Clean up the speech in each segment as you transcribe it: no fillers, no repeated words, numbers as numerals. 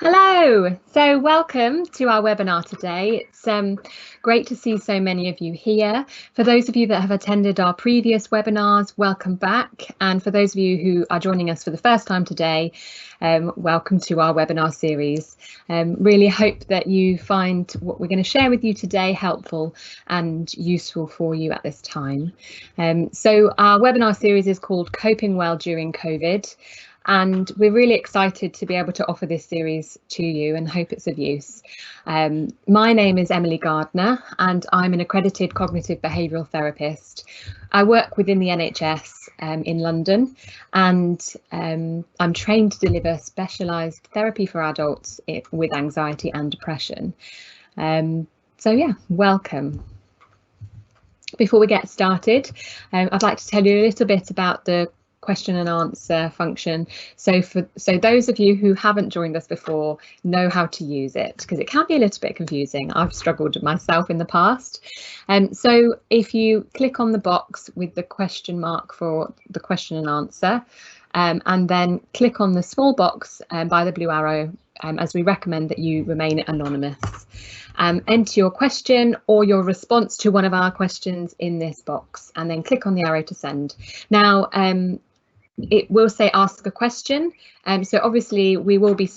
Hello, so welcome to our webinar today. It's great to see so many of you here. For those of you that have attended our previous webinars, welcome back. And for those of you who are joining us for the first time today, welcome to our webinar series. Really hope that you find what we're going to share with you today helpful and useful for you at this time. So our webinar series is called Coping Well During COVID. And we're really excited to be able to offer this series to you and hope it's of use. My name is Emily Gardner and I'm an accredited cognitive behavioural therapist. I work within the NHS in London, and I'm trained to deliver specialised therapy for adults with anxiety and depression. So yeah, welcome. Before we get started, I'd like to tell you a little bit about the question and answer function. So those of you who haven't joined us before know how to use it, because it can be a little bit confusing. I've struggled myself in the past. So if you click on the box with the question mark for the question and answer, and then click on the small box by the blue arrow, as we recommend that you remain anonymous. Enter your question or your response to one of our questions in this box, and then click on the arrow to send. Now, it will say ask a question, so obviously we'll be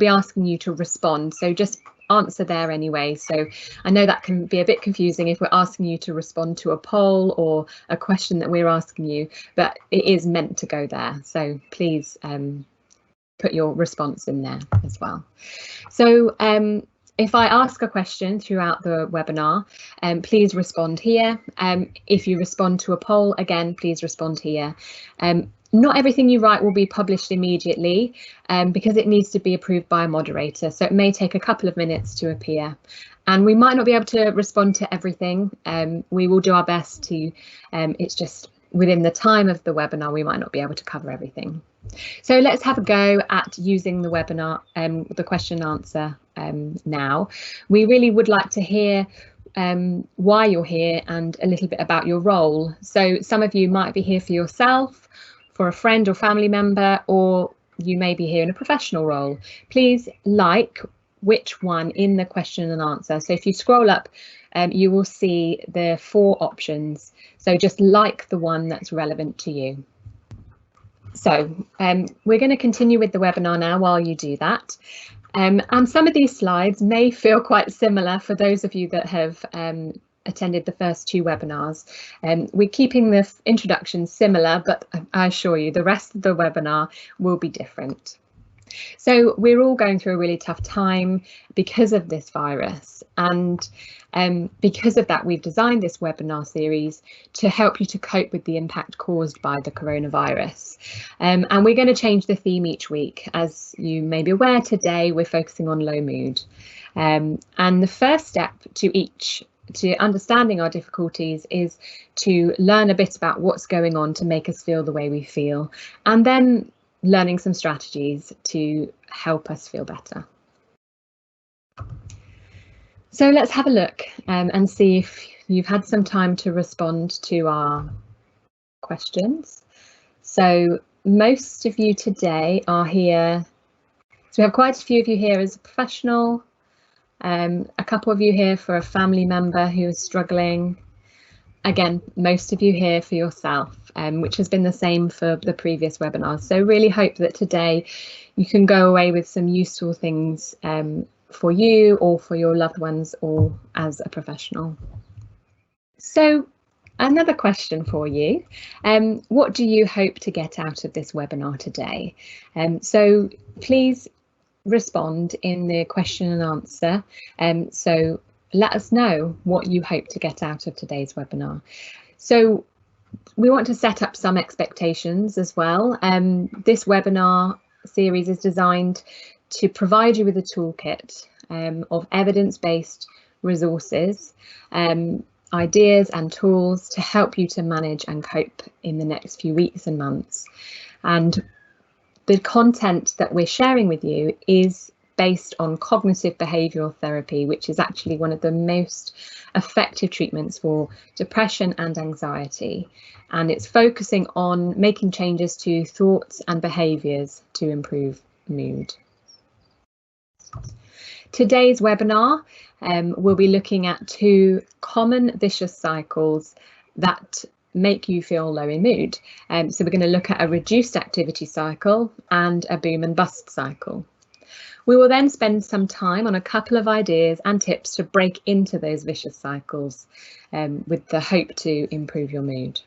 asking you to respond, so just answer there anyway. So I know that can be a bit confusing if we're asking you to respond to a poll or a question that we're asking you, but it is meant to go there, so please put your response in there as well. So if I ask a question throughout the webinar, please respond here. If you respond to a poll, again, please respond here. Not everything you write will be published immediately because it needs to be approved by a moderator. So it may take a couple of minutes to appear. And we might not be able to respond to everything. We will do our best to, it's just within the time of the webinar, we might not be able to cover everything. So let's have a go at using the webinar, the question and answer now. We really would like to hear why you're here and a little bit about your role. So some of you might be here for yourself, for a friend or family member, or you may be here in a professional role. Please like which one in the question and answer. So if you scroll up, you will see the 4 options. So just like the one that's relevant to you. So we're going to continue with the webinar now while you do that. And some of these slides may feel quite similar for those of you that have attended the first 2 webinars. We're keeping the introduction similar, but I assure you the rest of the webinar will be different. So we're all going through a really tough time because of this virus, and because of that we've designed this webinar series to help you to cope with the impact caused by the coronavirus. And we're going to change the theme each week. As you may be aware, today we're focusing on low mood, and the first step to understanding our difficulties is to learn a bit about what's going on to make us feel the way we feel, and then learning some strategies to help us feel better. So let's have a look and see if you've had some time to respond to our questions. So most of you today are here. So we have quite a few of you here as a professional, a couple of you here for a family member who is struggling. Again, most of you here for yourself, which has been the same for the previous webinars. So really hope that today you can go away with some useful things for you or for your loved ones or as a professional. So another question for you. What do you hope to get out of this webinar today? So please respond in the question and answer. So let us know what you hope to get out of today's webinar. So we want to set up some expectations as well. This webinar series is designed to provide you with a toolkit of evidence-based resources, ideas and tools to help you to manage and cope in the next few weeks and months. And the content that we're sharing with you is based on cognitive behavioural therapy, which is actually one of the most effective treatments for depression and anxiety. And it's focusing on making changes to thoughts and behaviours to improve mood. Today's webinar, we'll be looking at 2 common vicious cycles that make you feel low in mood. So we're going to look at a reduced activity cycle and a boom and bust cycle. We will then spend some time on a couple of ideas and tips to break into those vicious cycles with the hope to improve your mood.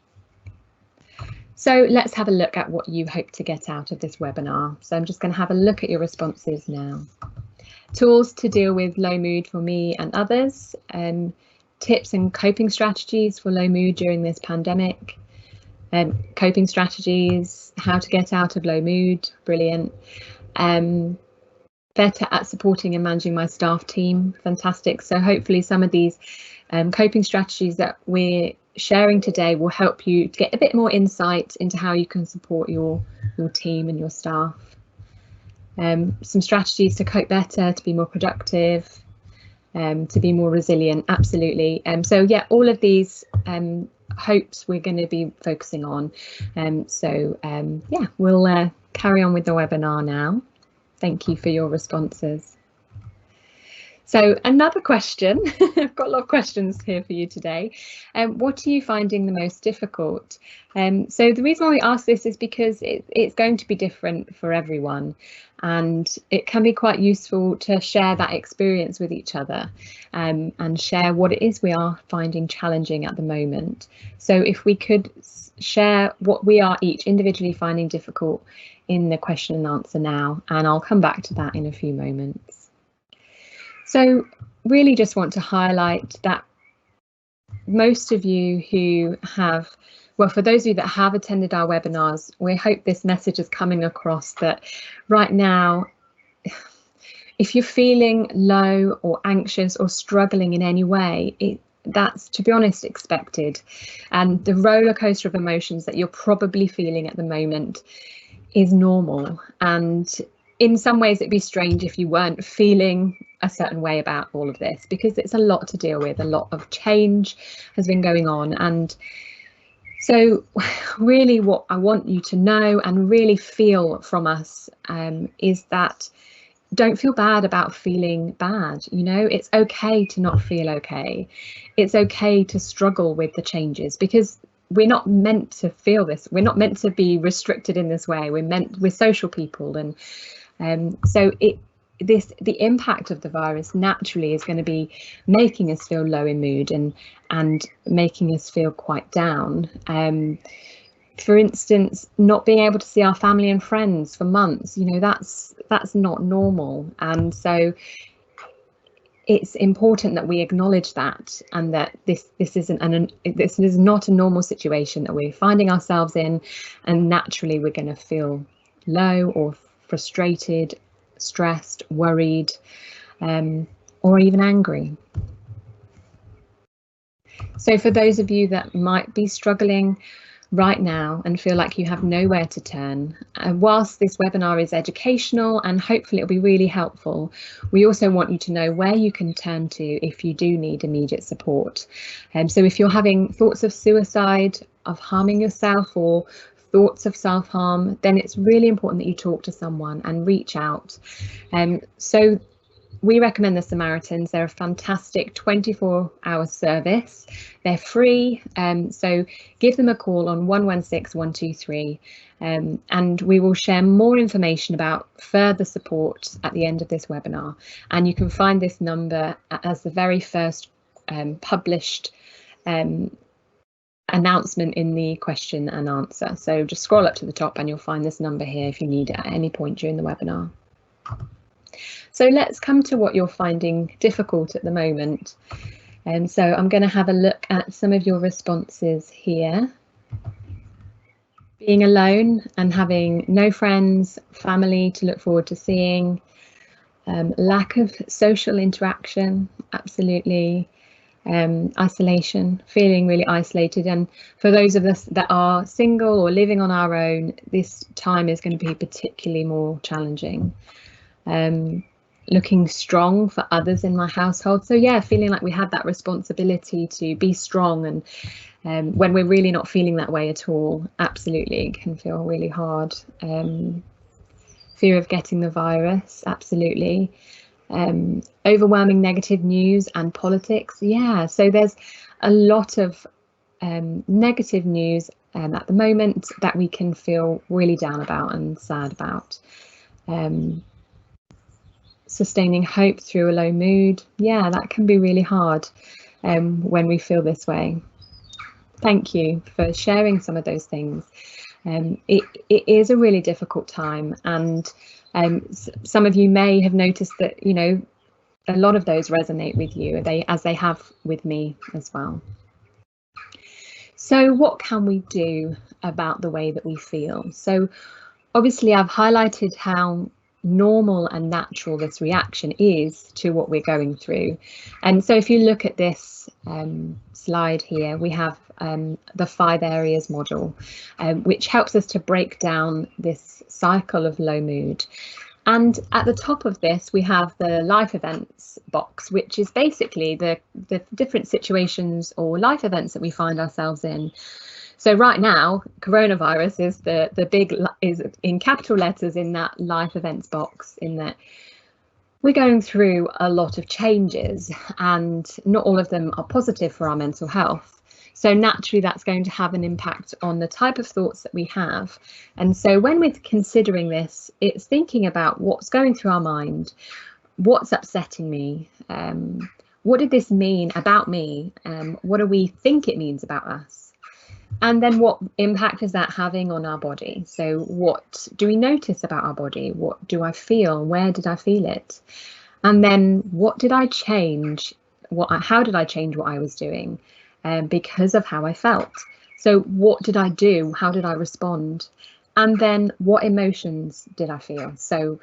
So let's have a look at what you hope to get out of this webinar. So I'm just going to have a look at your responses now. Tools to deal with low mood for me and others, tips and coping strategies for low mood during this pandemic, coping strategies, how to get out of low mood, brilliant. Better at supporting and managing my staff team, fantastic. So hopefully some of these coping strategies that we're sharing today will help you to get a bit more insight into how you can support your team and your staff. Some strategies to cope better, to be more productive, to be more resilient, absolutely. So yeah, all of these hopes we're going to be focusing on. Yeah, we'll carry on with the webinar now. Thank you for your responses. So another question, I've got a lot of questions here for you today. What are you finding the most difficult? So the reason why we ask this is because it's going to be different for everyone, and it can be quite useful to share that experience with each other and share what it is we are finding challenging at the moment. So if we could share what we are each individually finding difficult in the question and answer now, and I'll come back to that in a few moments. So really just want to highlight that most of you who have, well, for those of you that have attended our webinars, we hope this message is coming across that right now, if you're feeling low or anxious or struggling in any way, that's, to be honest, expected. And the roller coaster of emotions that you're probably feeling at the moment is normal. And in some ways it'd be strange if you weren't feeling a certain way about all of this, because it's a lot to deal with. A lot of change has been going on. And so really what I want you to know and really feel from us is that don't feel bad about feeling bad. You know, it's okay to not feel okay. It's okay to struggle with the changes, because we're not meant to feel this. We're not meant to be restricted in this way. We're social people, and so the impact of the virus naturally is going to be making us feel low in mood and making us feel quite down. For instance, not being able to see our family and friends for months, you know, that's not normal. And so it's important that we acknowledge that, and that this is not a normal situation that we're finding ourselves in, and naturally we're going to feel low or frustrated, stressed, worried, or even angry. So for those of you that might be struggling right now and feel like you have nowhere to turn, whilst this webinar is educational and hopefully it'll be really helpful, we also want you to know where you can turn to if you do need immediate support. So if you're having thoughts of suicide, of harming yourself, or thoughts of self-harm, then it's really important that you talk to someone and reach out. So we recommend the Samaritans. They're a fantastic 24-hour service. They're free, so give them a call on 116 123, and we will share more information about further support at the end of this webinar. And you can find this number as the very first published announcement in the question and answer. So just scroll up to the top and you'll find this number here if you need it at any point during the webinar. So let's come to what you're finding difficult at the moment. And so I'm going to have a look at some of your responses here. Being alone and having no friends, family to look forward to seeing, lack of social interaction, absolutely. Isolation, feeling really isolated. And for those of us that are single or living on our own, this time is going to be particularly more challenging. Looking strong for others in my household. So yeah, feeling like we had that responsibility to be strong, and when we're really not feeling that way at all, absolutely, it can feel really hard. Fear of getting the virus, absolutely. Overwhelming negative news and politics. Yeah, so there's a lot of negative news at the moment that we can feel really down about and sad about. Sustaining hope through a low mood. Yeah, that can be really hard when we feel this way. Thank you for sharing some of those things. It is a really difficult time, and some of you may have noticed that, you know, a lot of those resonate with you, as they have with me as well. So what can we do about the way that we feel? So obviously I've highlighted how normal and natural this reaction is to what we're going through. And so if you look at this slide here, we have the 5 areas model, which helps us to break down this cycle of low mood. And at the top of this, we have the life events box, which is basically the different situations or life events that we find ourselves in. So right now, coronavirus is the big, is in capital letters in that life events box, in that we're going through a lot of changes, and not all of them are positive for our mental health. So naturally, that's going to have an impact on the type of thoughts that we have. And so when we're considering this, it's thinking about what's going through our mind, what's upsetting me, what did this mean about me, what do we think it means about us? And then what impact is that having on our body? So what do we notice about our body? What do I feel? Where did I feel it? And then what did I change? How did I change what I was doing because of how I felt? So what did I do? How did I respond? And then what emotions did I feel? So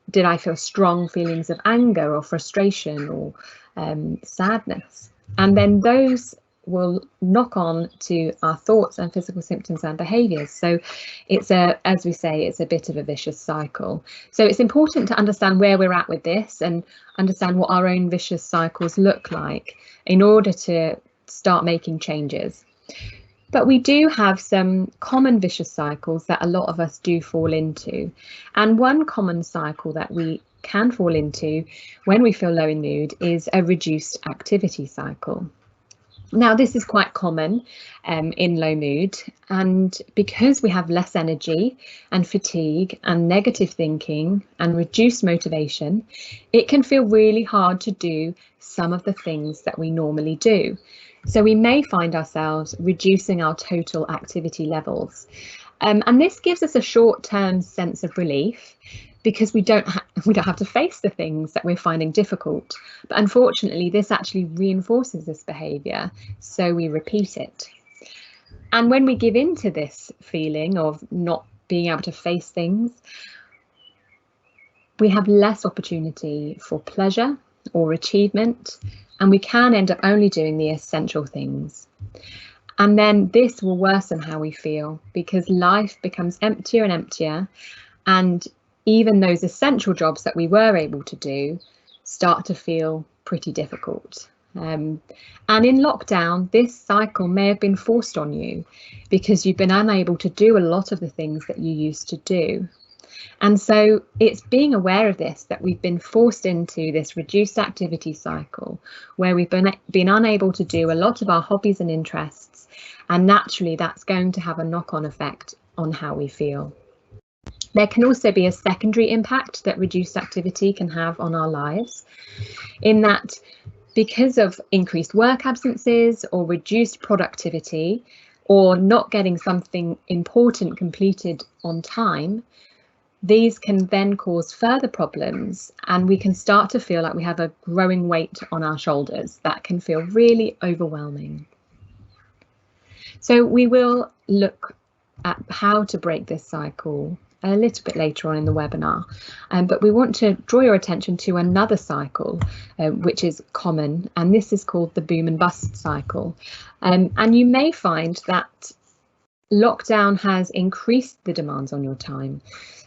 did I feel strong feelings of anger or frustration or sadness? And then those will knock on to our thoughts and physical symptoms and behaviours. So it's as we say, it's a bit of a vicious cycle. So it's important to understand where we're at with this and understand what our own vicious cycles look like in order to start making changes. But we do have some common vicious cycles that a lot of us do fall into. And one common cycle that we can fall into when we feel low in mood is a reduced activity cycle. Now, this is quite common in low mood, and because we have less energy and fatigue and negative thinking and reduced motivation, it can feel really hard to do some of the things that we normally do. So we may find ourselves reducing our total activity levels. And this gives us a short-term sense of relief because we don't have to face the things that we're finding difficult. But unfortunately, this actually reinforces this behaviour, so we repeat it. And when we give in to this feeling of not being able to face things, we have less opportunity for pleasure or achievement, and we can end up only doing the essential things. And then this will worsen how we feel because life becomes emptier and emptier, and even those essential jobs that we were able to do start to feel pretty difficult. And in lockdown, this cycle may have been forced on you because you've been unable to do a lot of the things that you used to do. And so it's being aware of this, that we've been forced into this reduced activity cycle where we've been unable to do a lot of our hobbies and interests. And naturally, that's going to have a knock-on effect on how we feel. There can also be a secondary impact that reduced activity can have on our lives, in that because of increased work absences or reduced productivity or not getting something important completed on time, these can then cause further problems, and we can start to feel like we have a growing weight on our shoulders that can feel really overwhelming. So we will look at how to break this cycle a little bit later on in the webinar, but we want to draw your attention to another cycle which is common, and this is called the boom and bust cycle. And you may find that lockdown has increased the demands on your time,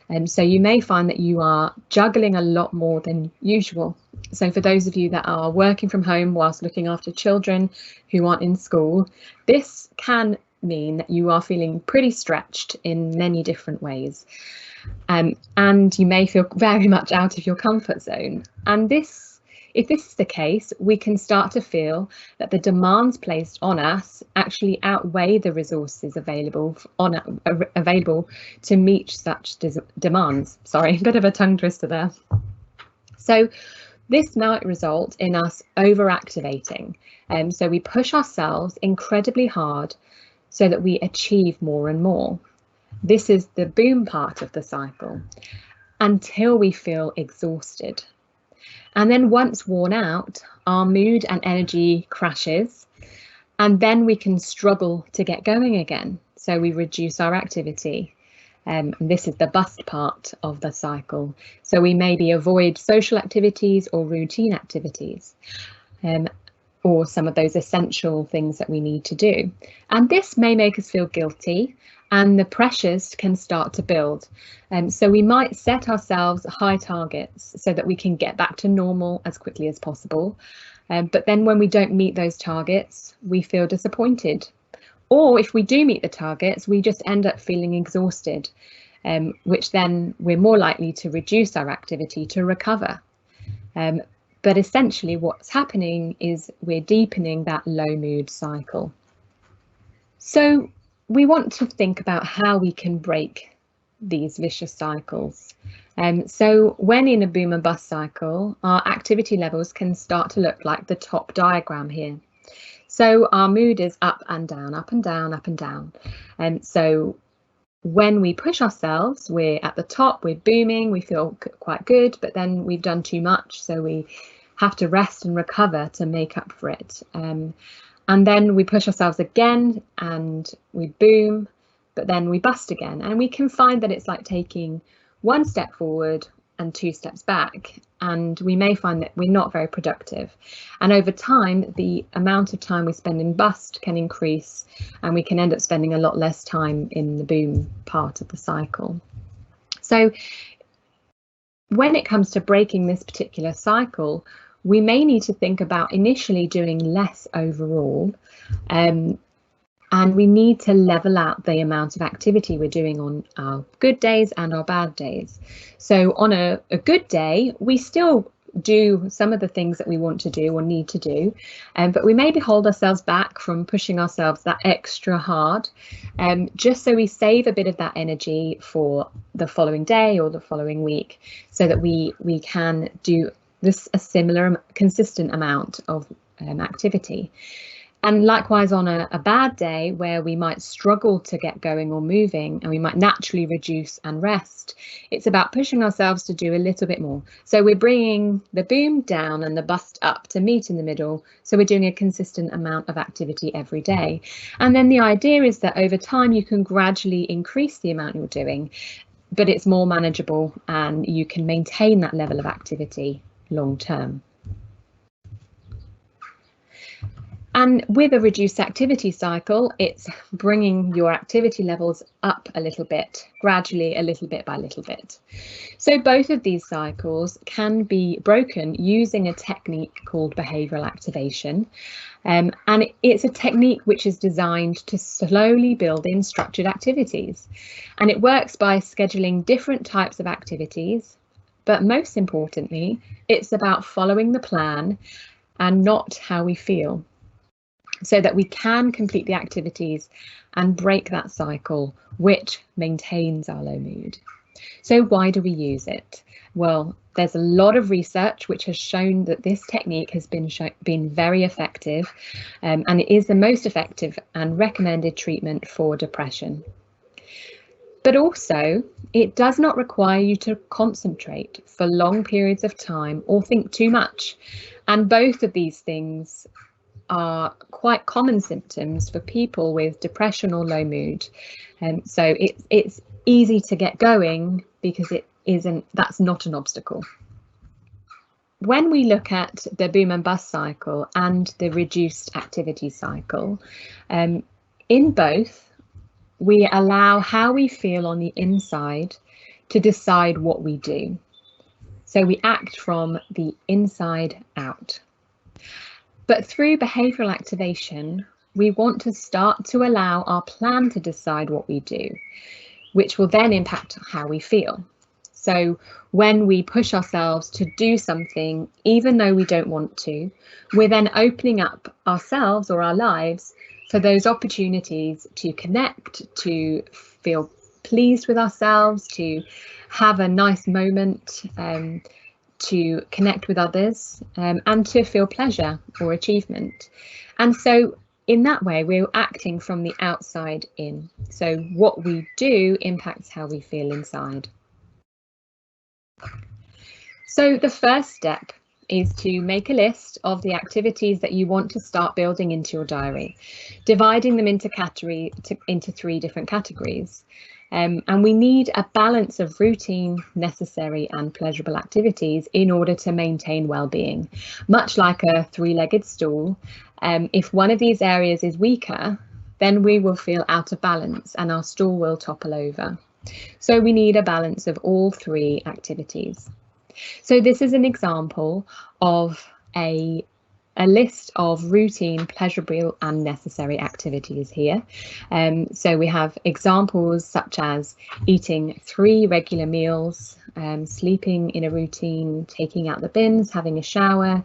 and so you may find that you are juggling a lot more than usual. So for those of you that are working from home whilst looking after children who aren't in school, this can mean that you are feeling pretty stretched in many different ways. And you may feel very much out of your comfort zone. And if this is the case, we can start to feel that the demands placed on us actually outweigh the resources available to meet such demands. Sorry, a bit of a tongue twister there. So this might result in us overactivating. So we push ourselves incredibly hard so that we achieve more and more. This is the boom part of the cycle, until we feel exhausted. And then once worn out, our mood and energy crashes, and then we can struggle to get going again. So we reduce our activity. And this is the bust part of the cycle. So we maybe avoid social activities or routine activities, or some of those essential things that we need to do. And this may make us feel guilty, and the pressures can start to build. So we might set ourselves high targets so that we can get back to normal as quickly as possible. But then when we don't meet those targets, we feel disappointed. Or if we do meet the targets, we just end up feeling exhausted, which then we're more likely to reduce our activity to recover. But essentially what's happening is we're deepening that low mood cycle. So we want to think about how we can break these vicious cycles. So when in a boom and bust cycle, our activity levels can start to look like the top diagram here. So our mood is up and down, up and down, up and down. And so when we push ourselves, we're at the top, we're booming, we feel quite good, but then we've done too much. So we have to rest and recover to make up for it. And then we push ourselves again and we boom, but then we bust again. And we can find that it's like taking one step forward and 2 steps back. And we may find that we're not very productive. And over time, the amount of time we spend in bust can increase, and we can end up spending a lot less time in the boom part of the cycle. So when it comes to breaking this particular cycle, we may need to think about initially doing less overall, and we need to level out the amount of activity we're doing on our good days and our bad days. So on a good day, we still do some of the things that we want to do or need to do, but we maybe hold ourselves back from pushing ourselves that extra hard, just so we save a bit of that energy for the following day or the following week, so that we can do a similar consistent amount of activity. And likewise, on a bad day where we might struggle to get going or moving, and we might naturally reduce and rest, it's about pushing ourselves to do a little bit more. So we're bringing the boom down and the bust up to meet in the middle. So we're doing a consistent amount of activity every day. And then the idea is that over time you can gradually increase the amount you're doing, but it's more manageable and you can maintain that level of activity long term. And with a reduced activity cycle, it's bringing your activity levels up a little bit, gradually, a little bit by little bit. So both of these cycles can be broken using a technique called behavioural activation. And it's a technique which is designed to slowly build in structured activities. And it works by scheduling different types of activities. But most importantly, it's about following the plan and not how we feel, so that we can complete the activities and break that cycle, which maintains our low mood. So why do we use it? Well, there's a lot of research which has shown that this technique has been very effective, and it is the most effective and recommended treatment for depression. But also, it does not require you to concentrate for long periods of time or think too much. And both of these things are quite common symptoms for people with depression or low mood. So it's easy to get going because that's not an obstacle. When we look at the boom and bust cycle and the reduced activity cycle, in both, we allow how we feel on the inside to decide what we do. So we act from the inside out. But through behavioural activation, we want to start to allow our plan to decide what we do, which will then impact how we feel. So when we push ourselves to do something, even though we don't want to, we're then opening up ourselves or our lives for those opportunities to connect, to feel pleased with ourselves, to have a nice moment, to connect with others, and to feel pleasure or achievement. And so in that way, we're acting from the outside in. So what we do impacts how we feel inside. So the first step is to make a list of the activities that you want to start building into your diary, dividing them into 3 different categories. And we need a balance of routine, necessary and pleasurable activities in order to maintain well-being. Much like a 3-legged stool, if one of these areas is weaker, then we will feel out of balance and our stool will topple over. So we need a balance of all 3 activities. So this is an example of a list of routine, pleasurable and necessary activities here. So we have examples such as eating 3 regular meals, sleeping in a routine, taking out the bins, having a shower,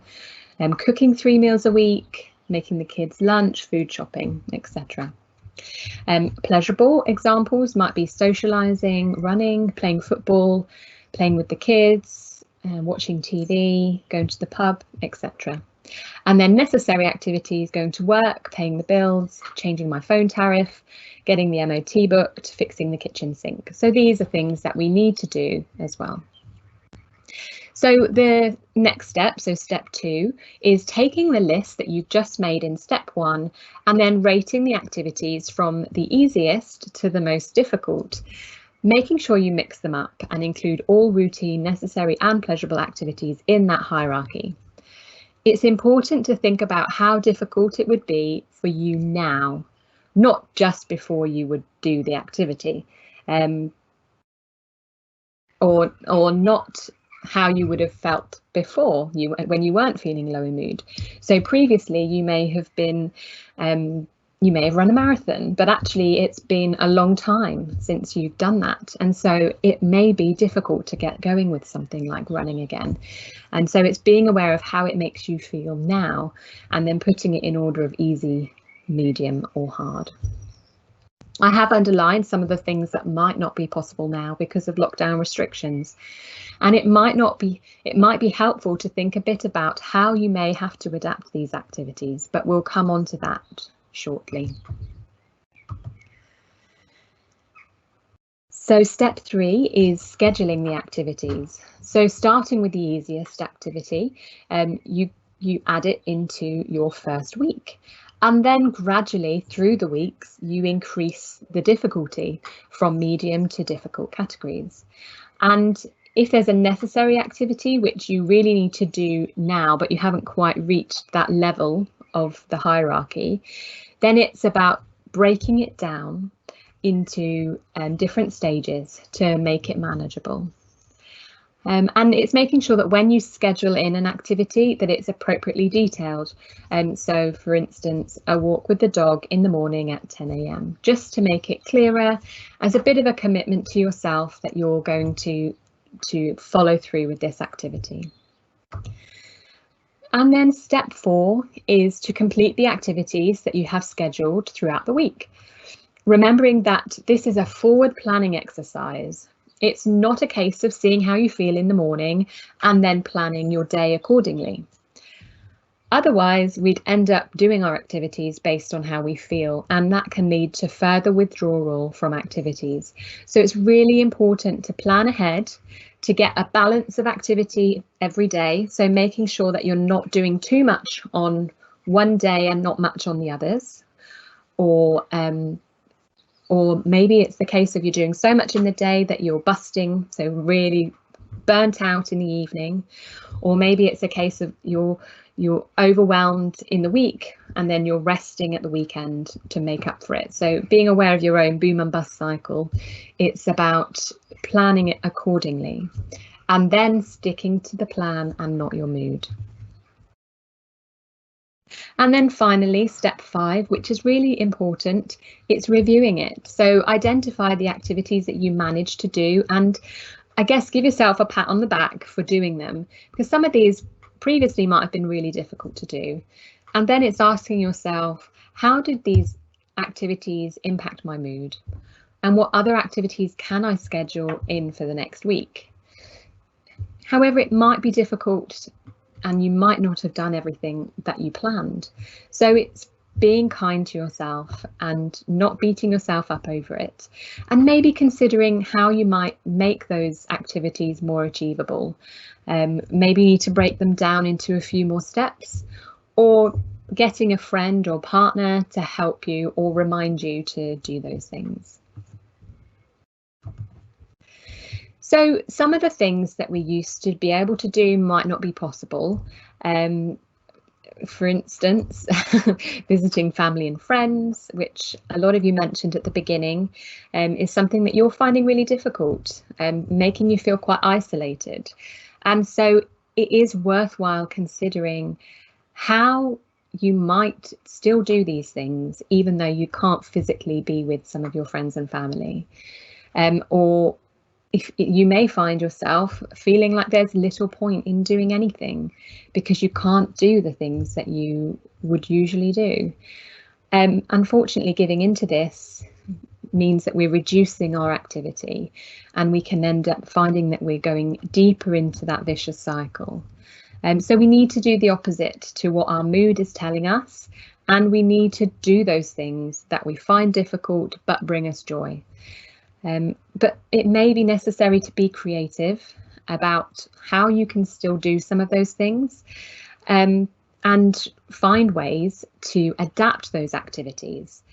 cooking 3 meals a week, making the kids lunch, food shopping, etc. Pleasurable examples might be socialising, running, playing football, playing with the kids, watching TV, going to the pub, etc. And then necessary activities, going to work, paying the bills, changing my phone tariff, getting the MOT booked, fixing the kitchen sink. So these are things that we need to do as well. So the next step, so step 2, is taking the list that you've just made in step 1 and then rating the activities from the easiest to the most difficult, making sure you mix them up and include all routine, necessary and pleasurable activities in that hierarchy. It's important to think about how difficult it would be for you now, not just before you would do the activity, or not how you would have felt before when you weren't feeling low in mood. So previously you may have been you may have run a marathon, but actually it's been a long time since you've done that. And so it may be difficult to get going with something like running again. And so it's being aware of how it makes you feel now and then putting it in order of easy, medium or hard. I have underlined some of the things that might not be possible now because of lockdown restrictions. And it might be helpful to think a bit about how you may have to adapt these activities, but we'll come on to that shortly. So step 3 is scheduling the activities. So starting with the easiest activity, you add it into your first week. And then gradually through the weeks, you increase the difficulty from medium to difficult categories. And if there's a necessary activity which you really need to do now, but you haven't quite reached that level of the hierarchy, then it's about breaking it down into different stages to make it manageable. And it's making sure that when you schedule in an activity that it's appropriately detailed. So for instance, a walk with the dog in the morning at 10 AM, just to make it clearer as a bit of a commitment to yourself that you're going to follow through with this activity. And then step 4 is to complete the activities that you have scheduled throughout the week. Remembering that this is a forward planning exercise. It's not a case of seeing how you feel in the morning and then planning your day accordingly. Otherwise, we'd end up doing our activities based on how we feel, and that can lead to further withdrawal from activities. So it's really important to plan ahead to get a balance of activity every day. So making sure that you're not doing too much on one day and not much on the others, or maybe it's the case of you're doing so much in the day that you're busting, so really burnt out in the evening, or maybe it's a case of you're overwhelmed in the week and then you're resting at the weekend to make up for it. So being aware of your own boom and bust cycle, it's about planning it accordingly and then sticking to the plan and not your mood. And then finally, step 5, which is really important, it's reviewing it. So identify the activities that you managed to do, and I guess give yourself a pat on the back for doing them, because some of these previously might have been really difficult to do. And then it's asking yourself, how did these activities impact my mood? And what other activities can I schedule in for the next week? However, it might be difficult and you might not have done everything that you planned. So it's being kind to yourself and not beating yourself up over it, and maybe considering how you might make those activities more achievable. Maybe you need to break them down into a few more steps, or getting a friend or partner to help you or remind you to do those things. So some of the things that we used to be able to do might not be possible. For instance, visiting family and friends, which a lot of you mentioned at the beginning, is something that you're finding really difficult, making you feel quite isolated. And so it is worthwhile considering how you might still do these things, even though you can't physically be with some of your friends and family. Or if you may find yourself feeling like there's little point in doing anything because you can't do the things that you would usually do. Unfortunately, giving into this means that we're reducing our activity, and we can end up finding that we're going deeper into that vicious cycle. So we need to do the opposite to what our mood is telling us, and we need to do those things that we find difficult but bring us joy. But it may be necessary to be creative about how you can still do some of those things, and find ways to adapt those activities.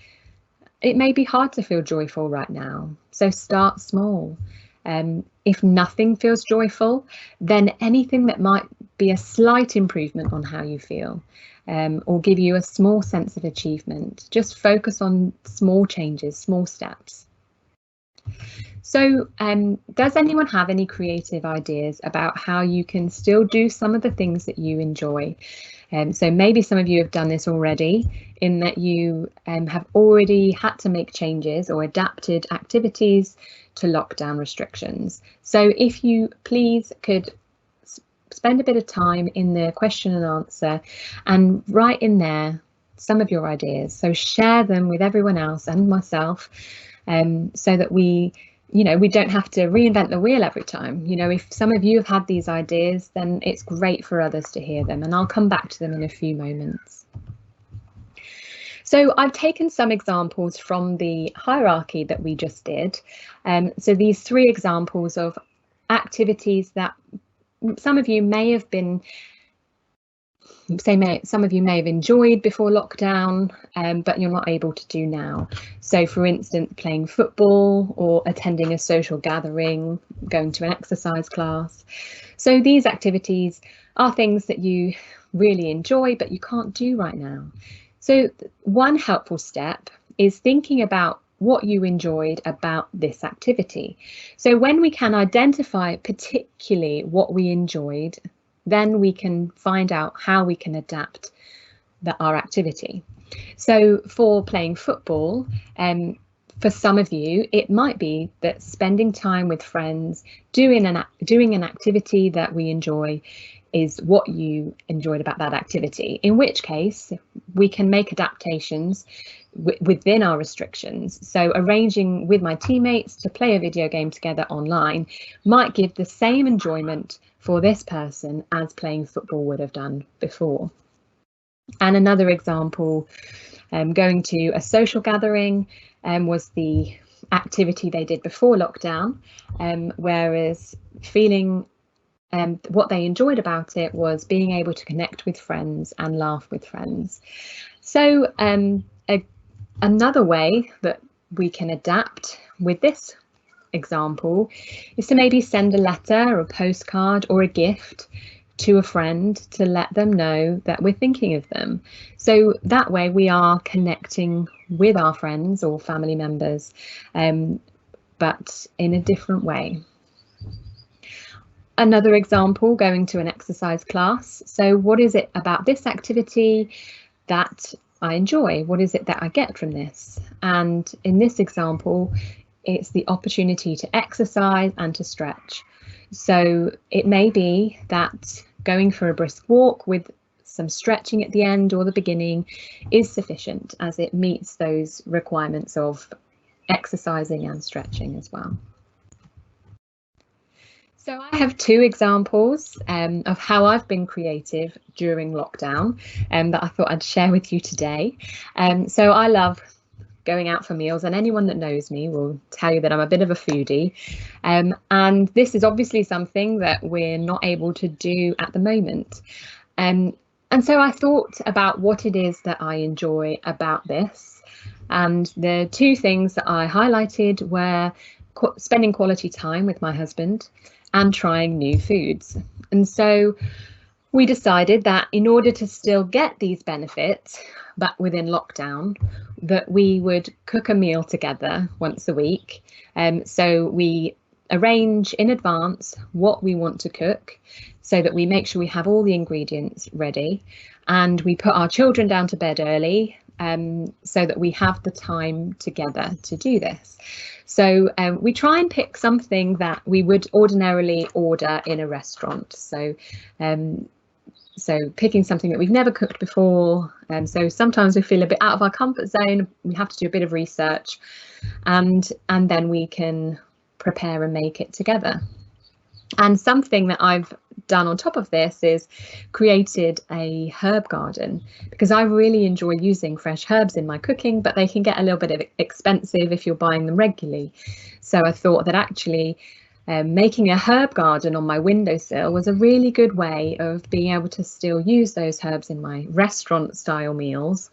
It may be hard to feel joyful right now, so start small. If nothing feels joyful, then anything that might be a slight improvement on how you feel, or give you a small sense of achievement. Just focus on small changes, small steps. So does anyone have any creative ideas about how you can still do some of the things that you enjoy? So maybe some of you have done this already, in that you have already had to make changes or adapted activities to lockdown restrictions. So if you please could spend a bit of time in the question and answer and write in there some of your ideas. So share them with everyone else and myself, so that we don't have to reinvent the wheel every time. If some of you have had these ideas, then it's great for others to hear them, and I'll come back to them in a few moments. So I've taken some examples from the hierarchy that we just did. So these 3 examples of activities that some of you may have enjoyed before lockdown, but you're not able to do now. So for instance, playing football or attending a social gathering, going to an exercise class. So these activities are things that you really enjoy, but you can't do right now. So one helpful step is thinking about what you enjoyed about this activity. So when we can identify particularly what we enjoyed, then we can find out how we can adapt our activity. So for playing football, for some of you, it might be that spending time with friends, doing an activity that we enjoy, is what you enjoyed about that activity, in which case we can make adaptations within our restrictions. So arranging with my teammates to play a video game together online might give the same enjoyment for this person as playing football would have done before. And another example, going to a social gathering was the activity they did before lockdown, whereas feeling what they enjoyed about it was being able to connect with friends and laugh with friends. So another way that we can adapt with this example is to maybe send a letter or a postcard or a gift to a friend to let them know that we're thinking of them. So that way we are connecting with our friends or family members, but in a different way. Another example, going to an exercise class. So what is it about this activity that I enjoy? What is it that I get from this? And in this example, it's the opportunity to exercise and to stretch. So it may be that going for a brisk walk with some stretching at the end or the beginning is sufficient, as it meets those requirements of exercising and stretching as well. So I have two examples of how I've been creative during lockdown that I thought I'd share with you today. So I love going out for meals, and anyone that knows me will tell you that I'm a bit of a foodie. And this is obviously something that we're not able to do at the moment. And so I thought about what it is that I enjoy about this. And the two things that I highlighted were spending quality time with my husband and trying new foods. And so we decided that in order to still get these benefits, but within lockdown, that we would cook a meal together once a week. So we arrange in advance what we want to cook so that we make sure we have all the ingredients ready, and we put our children down to bed early so that we have the time together to do this. So we try and pick something that we would ordinarily order in a restaurant. So picking something that we've never cooked before. So sometimes we feel a bit out of our comfort zone. We have to do a bit of research, and then we can prepare and make it together. And something that I've done on top of this is created a herb garden, because I really enjoy using fresh herbs in my cooking, but they can get a little bit expensive if you're buying them regularly. So I thought that actually making a herb garden on my windowsill was a really good way of being able to still use those herbs in my restaurant style meals.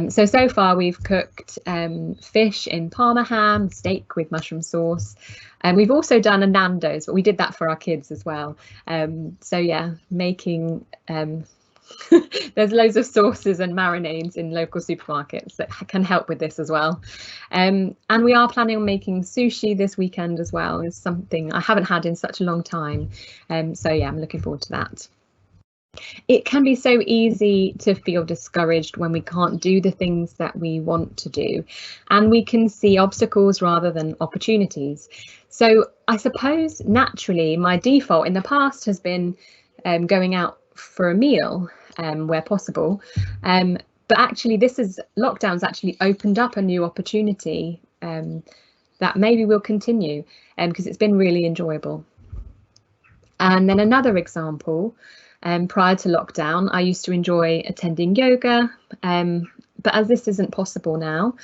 So far we've cooked fish in Parma ham, steak with mushroom sauce, and we've also done a Nando's, but we did that for our kids as well. So yeah, making there's loads of sauces and marinades in local supermarkets that can help with this as well. And we are planning on making sushi this weekend as well. It's something I haven't had in such a long time. So yeah, I'm looking forward to that. It can be so easy to feel discouraged when we can't do the things that we want to do, and we can see obstacles rather than opportunities. So I suppose naturally my default in the past has been going out for a meal where possible, but actually lockdown's actually opened up a new opportunity that maybe will continue because it's been really enjoyable. And then another example, prior to lockdown, I used to enjoy attending yoga, but as this isn't possible now,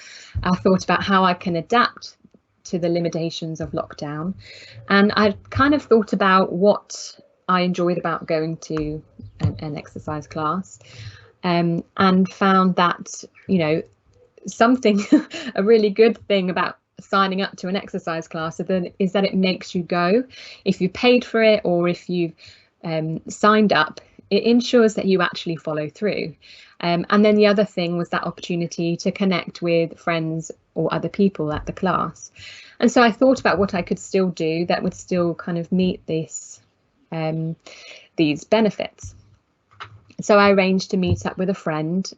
I thought about how I can adapt to the limitations of lockdown, and I kind of thought about what I enjoyed about going to an exercise class, and found that, you know, something a really good thing about signing up to an exercise class is that it makes you go. If you paid for it or if you've signed up, it ensures that you actually follow through. And then the other thing was that opportunity to connect with friends or other people at the class. And so I thought about what I could still do that would still kind of meet this these benefits. So I arranged to meet up with a friend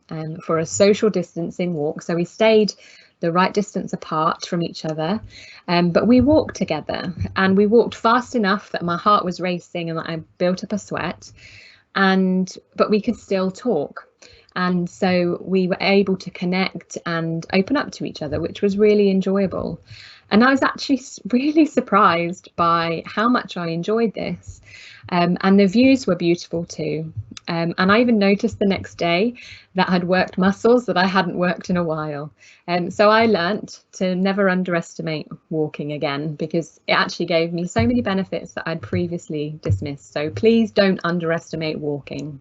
for a social distancing walk. So we stayed the right distance apart from each other, but we walked together, and we walked fast enough that my heart was racing and that I built up a sweat, but we could still talk. And so we were able to connect and open up to each other, which was really enjoyable. And I was actually really surprised by how much I enjoyed this. And the views were beautiful too. And I even noticed the next day that I'd worked muscles that I hadn't worked in a while. So I learnt to never underestimate walking again, because it actually gave me so many benefits that I'd previously dismissed. So please don't underestimate walking.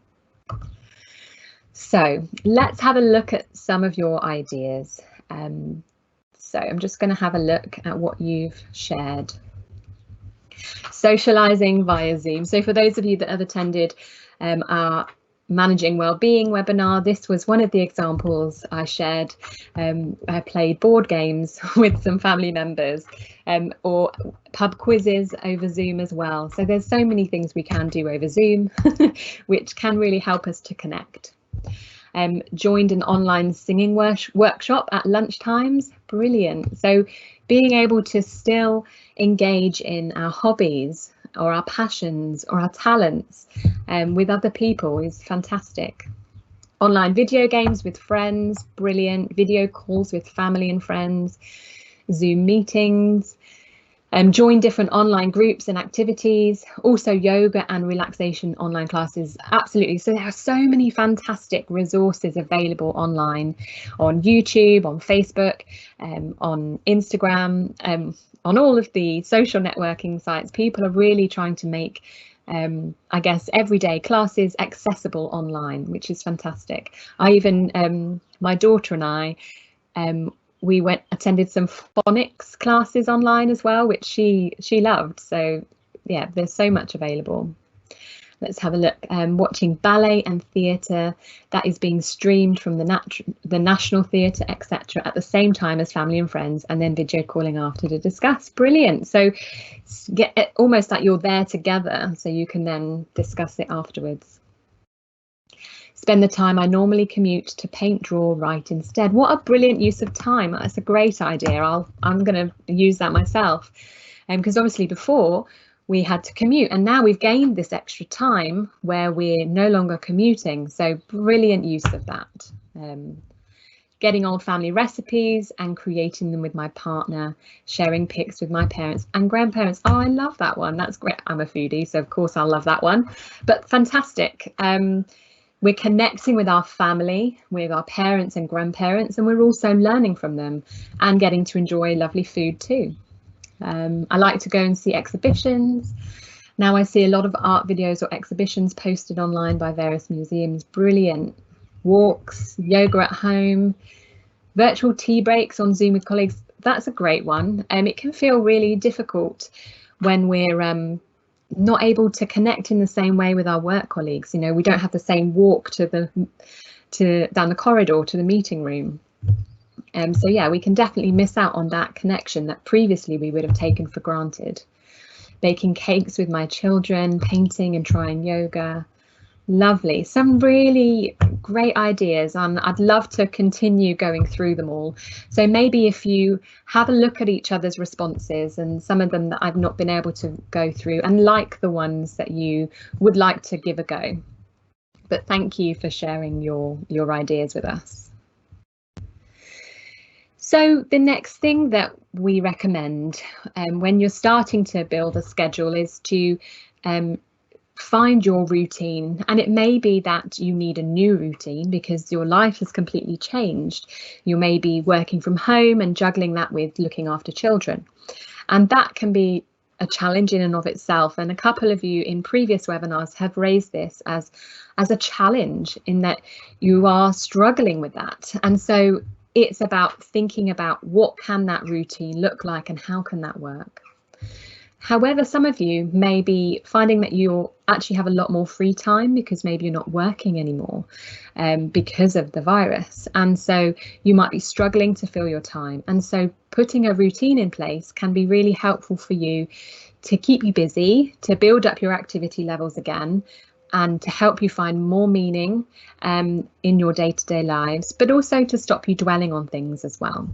So let's have a look at some of your ideas. So I'm just going to have a look at what you've shared. Socialising via Zoom. So for those of you that have attended our Managing Wellbeing webinar, this was one of the examples I shared. I played board games with some family members, or pub quizzes over Zoom as well. So there's so many things we can do over Zoom, which can really help us to connect. joined an online singing workshop at lunchtimes. Brilliant. So being able to still engage in our hobbies or our passions or our talents with other people is fantastic. Online video games with friends, brilliant. Video calls with family and friends, Zoom meetings, join different online groups and activities, also yoga and relaxation online classes, absolutely. So there are so many fantastic resources available online, on YouTube, on Facebook, on Instagram, on all of the social networking sites. People are really trying to make I guess everyday classes accessible online, which is fantastic. I even my daughter and I we attended some phonics classes online as well, which she loved. So yeah, there's so much available. Let's have a look. Watching ballet and theatre, that is being streamed from the National Theatre, etc., at the same time as family and friends, and then video calling after to discuss. Brilliant. So get it almost like you're there together, so you can then discuss it afterwards. Spend the time I normally commute to paint, draw, write instead. What a brilliant use of time. That's a great idea. I'm going to use that myself, because obviously before we had to commute, and now we've gained this extra time where we're no longer commuting. So brilliant use of that. Getting old family recipes and creating them with my partner, sharing pics with my parents and grandparents. Oh, I love that one. That's great. I'm a foodie, so of course I'll love that one. But fantastic. We're connecting with our family, with our parents and grandparents, and we're also learning from them and getting to enjoy lovely food too. I like to go and see exhibitions. Now I see a lot of art videos or exhibitions posted online by various museums. Brilliant. Walks, yoga at home, virtual tea breaks on Zoom with colleagues. That's a great one. It can feel really difficult when we're not able to connect in the same way with our work colleagues. You know, we don't have the same walk down the corridor to the meeting room. So yeah, we can definitely miss out on that connection that previously we would have taken for granted. Baking cakes with my children, painting and trying yoga. Lovely. Some really great ideas, and I'd love to continue going through them all. So maybe if you have a look at each other's responses, and some of them that I've not been able to go through, and like the ones that you would like to give a go. But thank you for sharing your ideas with us. So the next thing that we recommend when you're starting to build a schedule is to find your routine. And it may be that you need a new routine because your life has completely changed. You may be working from home and juggling that with looking after children. And that can be a challenge in and of itself. And a couple of you in previous webinars have raised this as a challenge, in that you are struggling with that. And so it's about thinking about what can that routine look like and how can that work. However, some of you may be finding that you'll actually have a lot more free time because maybe you're not working anymore because of the virus. And so you might be struggling to fill your time. And so putting a routine in place can be really helpful for you to keep you busy, to build up your activity levels again, and to help you find more meaning in your day-to-day lives, but also to stop you dwelling on things as well.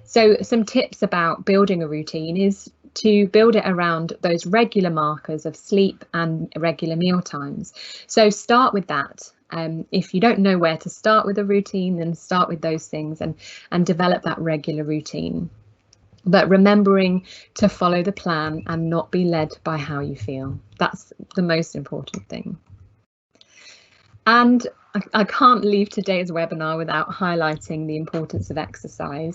So some tips about building a routine is to build it around those regular markers of sleep and regular meal times. So start with that. If you don't know where to start with a routine, then start with those things and develop that regular routine. But remembering to follow the plan and not be led by how you feel. That's the most important thing. And I can't leave today's webinar without highlighting the importance of exercise.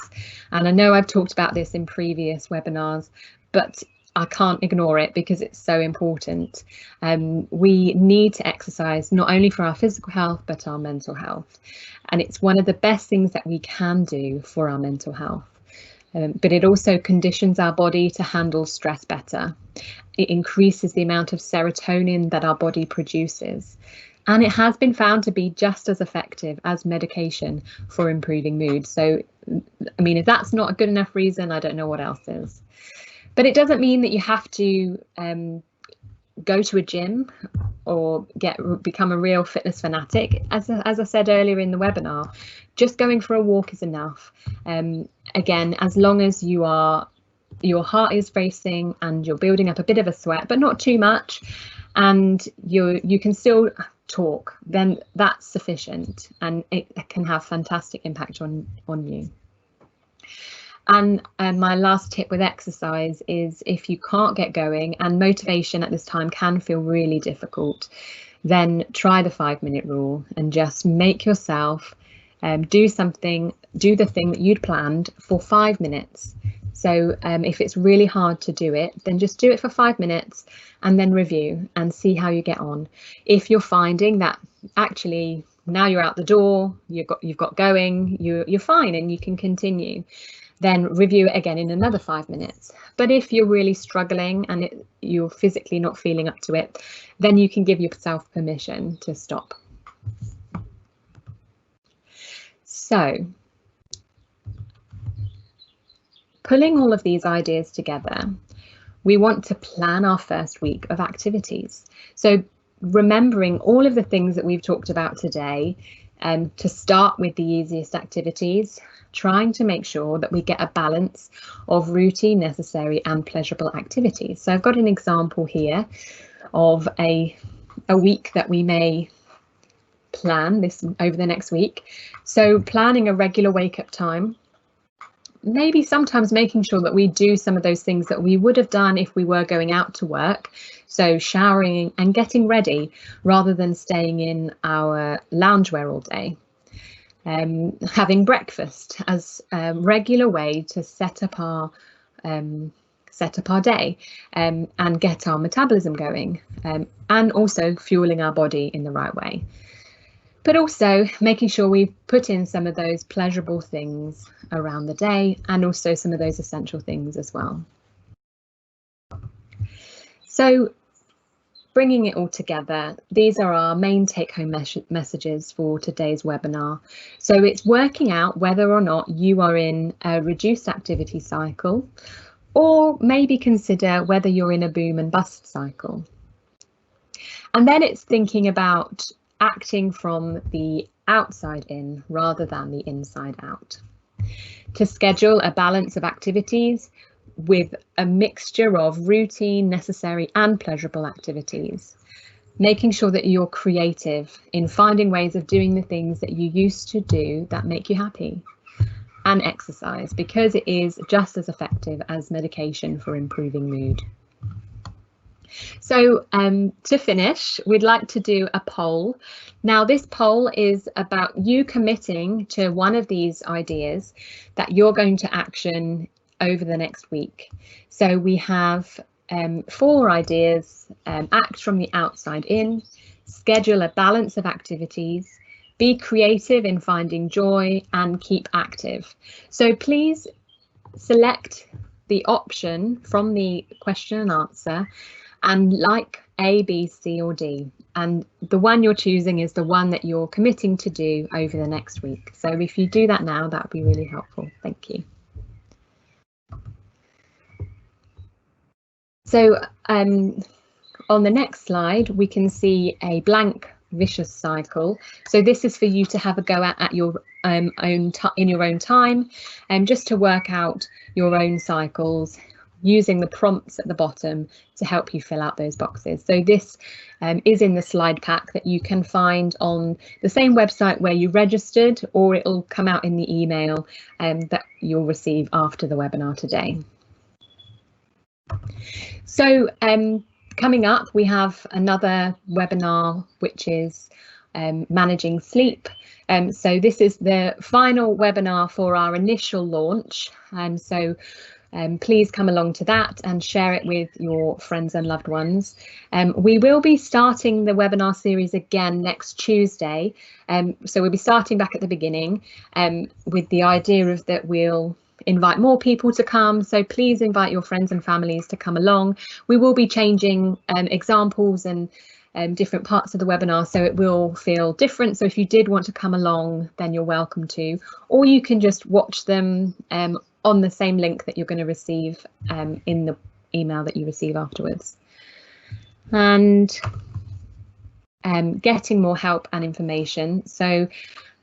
And I know I've talked about this in previous webinars, but I can't ignore it because it's so important. We need to exercise not only for our physical health, but our mental health. And it's one of the best things that we can do for our mental health. But it also conditions our body to handle stress better. It increases the amount of serotonin that our body produces. And it has been found to be just as effective as medication for improving mood. So, I mean, if that's not a good enough reason, I don't know what else is. But it doesn't mean that you have to go to a gym or become a real fitness fanatic, as I said earlier in the webinar, just going for a walk is enough. Again, as long as your heart is racing and you're building up a bit of a sweat, but not too much, and you can still talk, then that's sufficient, and it can have fantastic impact on you. And my last tip with exercise is, if you can't get going and motivation at this time can feel really difficult, then try the 5-minute rule and just make yourself do the thing that you'd planned for 5 minutes. So if it's really hard to do it, then just do it for 5 minutes and then review and see how you get on. If you're finding that actually now you're out the door, you've got going, you're fine and you can continue, then review it again in another 5 minutes. But if you're really struggling and you're physically not feeling up to it, then you can give yourself permission to stop. So, pulling all of these ideas together, we want to plan our first week of activities. So remembering all of the things that we've talked about today, to start with the easiest activities, trying to make sure that we get a balance of routine, necessary and pleasurable activities. So I've got an example here of a week that we may plan this over the next week. So planning a regular wake-up time, maybe sometimes making sure that we do some of those things that we would have done if we were going out to work. So showering and getting ready rather than staying in our loungewear all day. Having breakfast as a regular way to set up our day and get our metabolism going, and also fueling our body in the right way. But also making sure we put in some of those pleasurable things around the day and also some of those essential things as well. So bringing it all together, these are our main take-home messages for today's webinar. So it's working out whether or not you are in a reduced activity cycle, or maybe consider whether you're in a boom and bust cycle. And then it's thinking about acting from the outside in rather than the inside out. To schedule a balance of activities with a mixture of routine, necessary and pleasurable activities. Making sure that you're creative in finding ways of doing the things that you used to do that make you happy. And exercise, because it is just as effective as medication for improving mood. So to finish, we'd like to do a poll. Now this poll is about you committing to one of these ideas that you're going to action over the next week. So we have 4 ideas: act from the outside in, schedule a balance of activities, be creative in finding joy, and keep active. So please select the option from the question and answer and like A, B, C or D, and the one you're choosing is the one that you're committing to do over the next week. So if you do that now, that would be really helpful. Thank you. So on the next slide, we can see a blank vicious cycle. So this is for you to have a go at your in your own time, and just to work out your own cycles using the prompts at the bottom to help you fill out those boxes. So this is in the slide pack that you can find on the same website where you registered, or it'll come out in the email that you'll receive after the webinar today. So coming up, we have another webinar, which is managing sleep. So this is the final webinar for our initial launch. Please come along to that and share it with your friends and loved ones. We will be starting the webinar series again next Tuesday. So we'll be starting back at the beginning with the idea of that we'll invite more people to come. So please invite your friends and families to come along. We will be changing examples and different parts of the webinar, so it will feel different. So if you did want to come along, then you're welcome to, or you can just watch them on the same link that you're going to receive in the email that you receive afterwards. And getting more help and information. So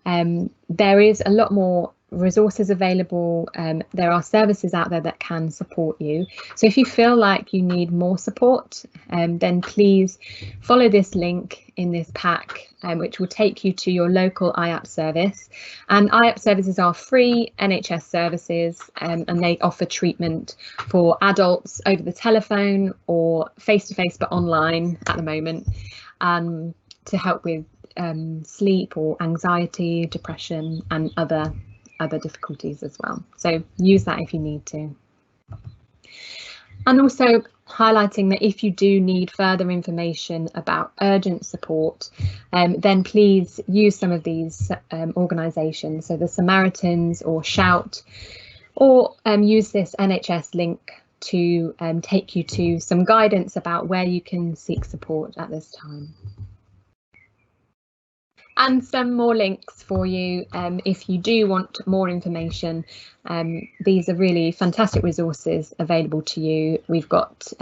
there is a lot more resources available. There are services out there that can support you. So if you feel like you need more support, then please follow this link in this pack, which will take you to your local IAP service. And IAP services are free NHS services, and they offer treatment for adults over the telephone or face-to-face but online at the moment, to help with sleep or anxiety, depression and other difficulties as well. So use that if you need to. And also highlighting that if you do need further information about urgent support, then please use some of these organisations, so the Samaritans or Shout, or use this NHS link to take you to some guidance about where you can seek support at this time. And some more links for you if you do want more information. These are really fantastic resources available to you. We've got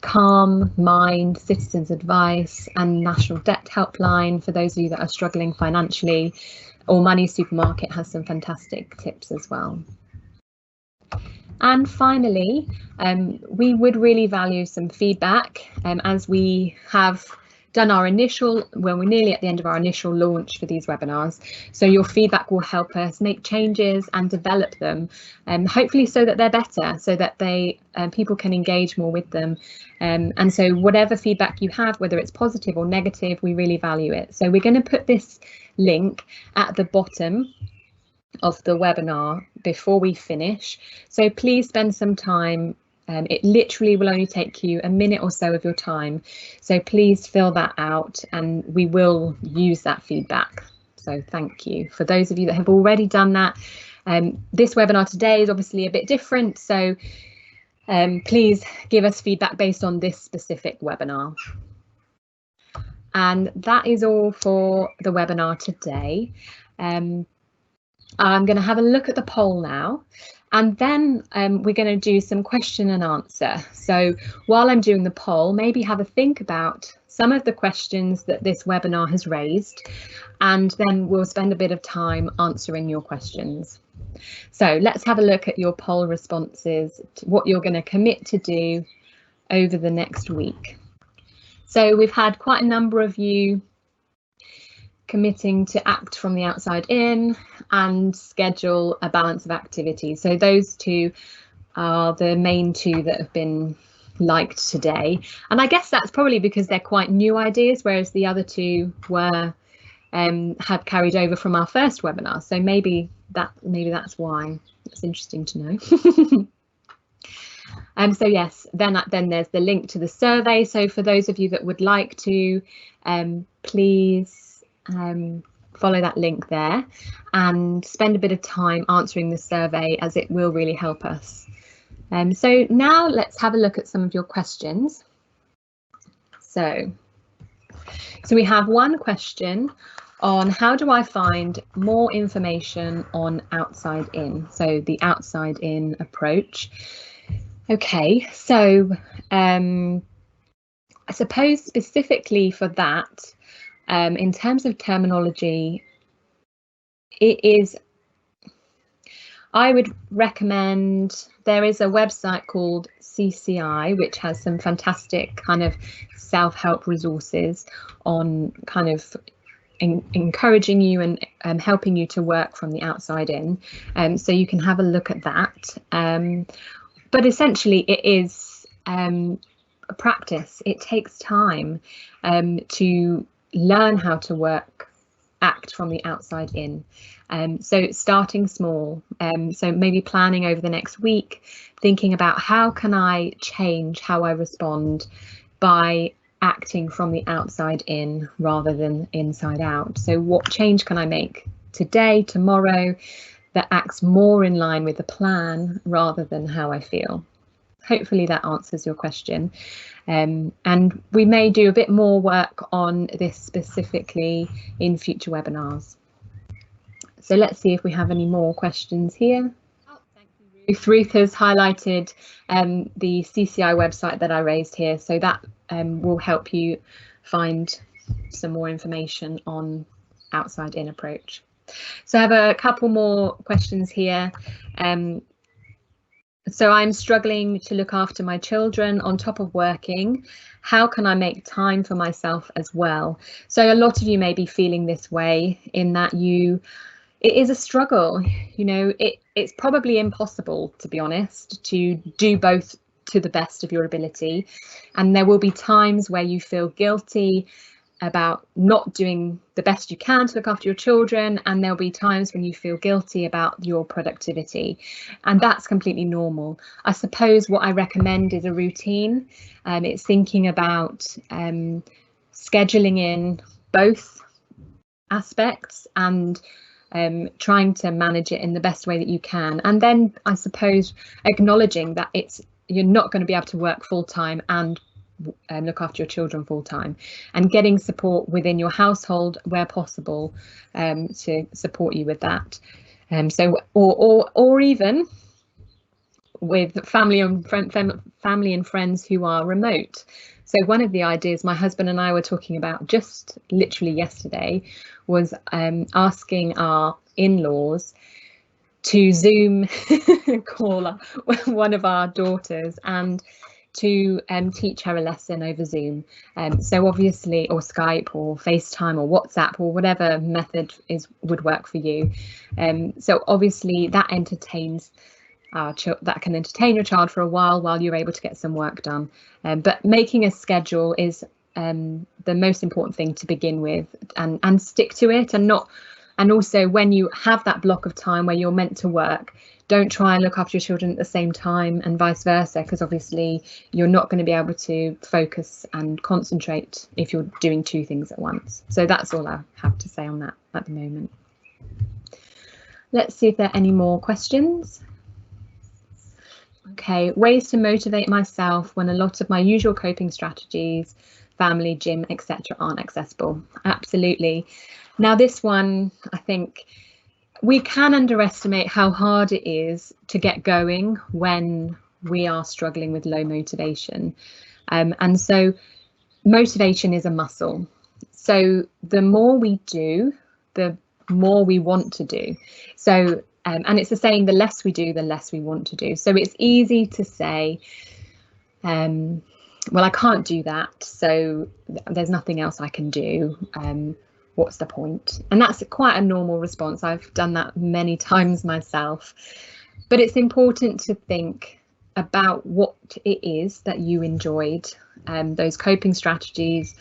Calm, Mind, Citizens Advice and National Debt Helpline for those of you that are struggling financially, or Money Supermarket has some fantastic tips as well. And finally, we would really value some feedback, as we have done our initial, well, we're nearly at the end of our initial launch for these webinars. So your feedback will help us make changes and develop them, hopefully so that they're better, so that they people can engage more with them. And so whatever feedback you have, whether it's positive or negative, we really value it. So we're going to put this link at the bottom of the webinar before we finish. So please spend some time. It literally will only take you a minute or so of your time. So please fill that out and we will use that feedback. So thank you. For those of you that have already done that, this webinar today is obviously a bit different. So please give us feedback based on this specific webinar. And that is all for the webinar today. I'm going to have a look at the poll now. And then we're going to do some question and answer. So while I'm doing the poll, maybe have a think about some of the questions that this webinar has raised, and then we'll spend a bit of time answering your questions. So let's have a look at your poll responses, what you're going to commit to do over the next week. So we've had quite a number of you committing to act from the outside in and schedule a balance of activities. So those two are the main two that have been liked today. And I guess that's probably because they're quite new ideas, whereas the other two were had carried over from our first webinar. So maybe that's why. It's interesting to know. So yes, then there's the link to the survey. So for those of you that would like to, please follow that link there and spend a bit of time answering the survey, as it will really help us. So now let's have a look at some of your questions. So we have one question on how do I find more information on outside in, so the outside in approach. Okay, so I suppose specifically for that, in terms of terminology, I would recommend, there is a website called CCI, which has some fantastic kind of self-help resources on kind of encouraging you and helping you to work from the outside in. So you can have a look at that. But essentially it is a practice. It takes time to learn how to act from the outside in. So starting small, so maybe planning over the next week, thinking about how can I change how I respond by acting from the outside in rather than inside out. So what change can I make today, tomorrow, that acts more in line with the plan rather than how I feel? Hopefully that answers your question. And we may do a bit more work on this specifically in future webinars. So let's see if we have any more questions here. Oh, thank you, Ruth. Ruth has highlighted the CCI website that I raised here, so that will help you find some more information on outside in approach. So I have a couple more questions here. So I'm struggling to look after my children on top of working. How can I make time for myself as well? So a lot of you may be feeling this way, in that it is a struggle. You know, it's probably impossible, to be honest, to do both to the best of your ability. And there will be times where you feel guilty about not doing the best you can to look after your children, and there'll be times when you feel guilty about your productivity, and that's completely normal. I suppose what I recommend is a routine. It's thinking about scheduling in both aspects and trying to manage it in the best way that you can, and then I suppose acknowledging that you're not going to be able to work full-time and look after your children full-time, and getting support within your household where possible to support you with that. So or even with family and friends who are remote. So one of the ideas my husband and I were talking about just literally yesterday was asking our in-laws to Zoom call one of our daughters and to teach her a lesson over Zoom. So obviously, or Skype or FaceTime or WhatsApp or whatever method would work for you. So obviously that entertains that can entertain your child for a while you're able to get some work done. But making a schedule is the most important thing to begin with, and stick to it, and also when you have that block of time where you're meant to work, don't try and look after your children at the same time, and vice versa, because obviously you're not going to be able to focus and concentrate if you're doing two things at once. So that's all I have to say on that at the moment. Let's see if there are any more questions. Okay, ways to motivate myself when a lot of my usual coping strategies, family, gym, etc. aren't accessible. Absolutely. Now this one, I think we can underestimate how hard it is to get going when we are struggling with low motivation. And so motivation is a muscle. So the more we do, the more we want to do. So and it's the saying, the less we do, the less we want to do. So it's easy to say, well, I can't do that, so there's nothing else I can do. What's the point? And that's quite a normal response. I've done that many times myself. But it's important to think about what it is that you enjoyed, those coping strategies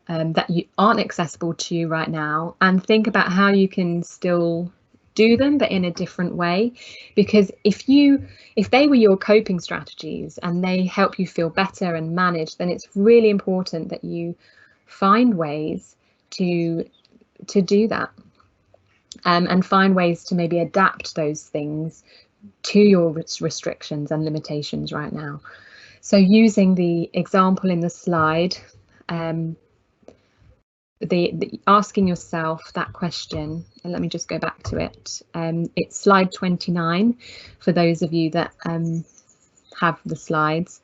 that aren't accessible to you right now, and think about how you can still do them, but in a different way. Because if they were your coping strategies and they help you feel better and manage, then it's really important that you find ways to do that, and find ways to maybe adapt those things to your restrictions and limitations right now. So using the example in the slide, the asking yourself that question, and let me just go back to it. It's slide 29 for those of you that have the slides,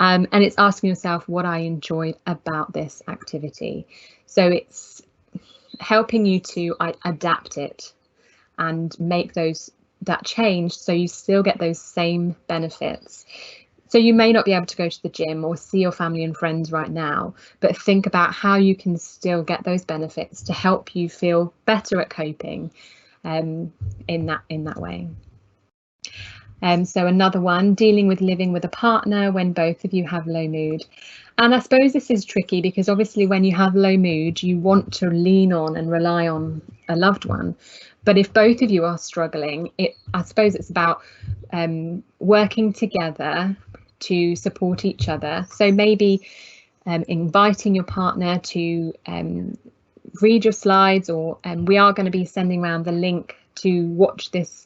and it's asking yourself what I enjoyed about this activity. So it's helping you to adapt it and make that change so you still get those same benefits. So you may not be able to go to the gym or see your family and friends right now, but think about how you can still get those benefits to help you feel better at coping in that way. So another one, dealing with living with a partner when both of you have low mood. And I suppose this is tricky because obviously when you have low mood, you want to lean on and rely on a loved one. But if both of you are struggling, I suppose it's about working together to support each other. So maybe inviting your partner to read your slides, or we are going to be sending around the link to watch this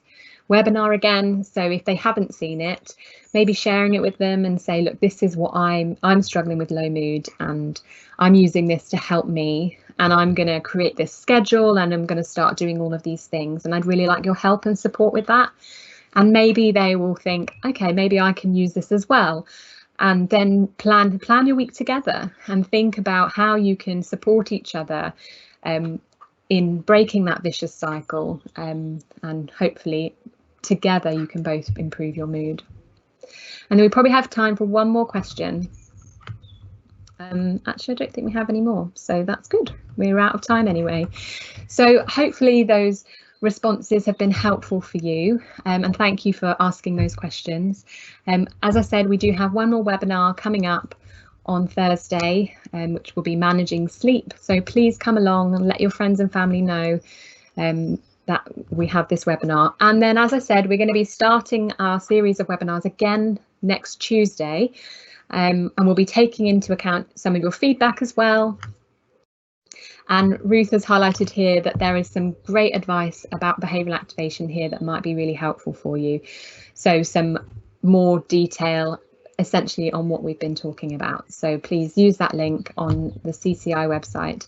webinar again. So if they haven't seen it, maybe sharing it with them and say, look, this is what I'm struggling with low mood, and I'm using this to help me, and I'm going to create this schedule, and I'm going to start doing all of these things, and I'd really like your help and support with that. And maybe they will think, okay, maybe I can use this as well. and then plan your week together and think about how you can support each other in breaking that vicious cycle, and hopefully together you can both improve your mood. And then we probably have time for one more question. Actually, I don't think we have any more, so that's good. We're out of time anyway. So hopefully those responses have been helpful for you, and thank you for asking those questions. As I said, we do have one more webinar coming up on Thursday, which will be managing sleep. So please come along and let your friends and family know that we have this webinar. And then, as I said, we're going to be starting our series of webinars again next Tuesday, and we'll be taking into account some of your feedback as well. And Ruth has highlighted here that there is some great advice about behavioural activation here that might be really helpful for you. So some more detail essentially on what we've been talking about. So please use that link on the CCI website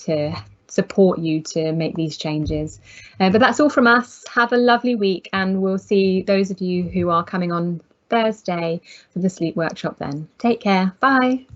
to support you to make these changes. But that's all from us. Have a lovely week, and we'll see those of you who are coming on Thursday for the sleep workshop then. Take care. Bye.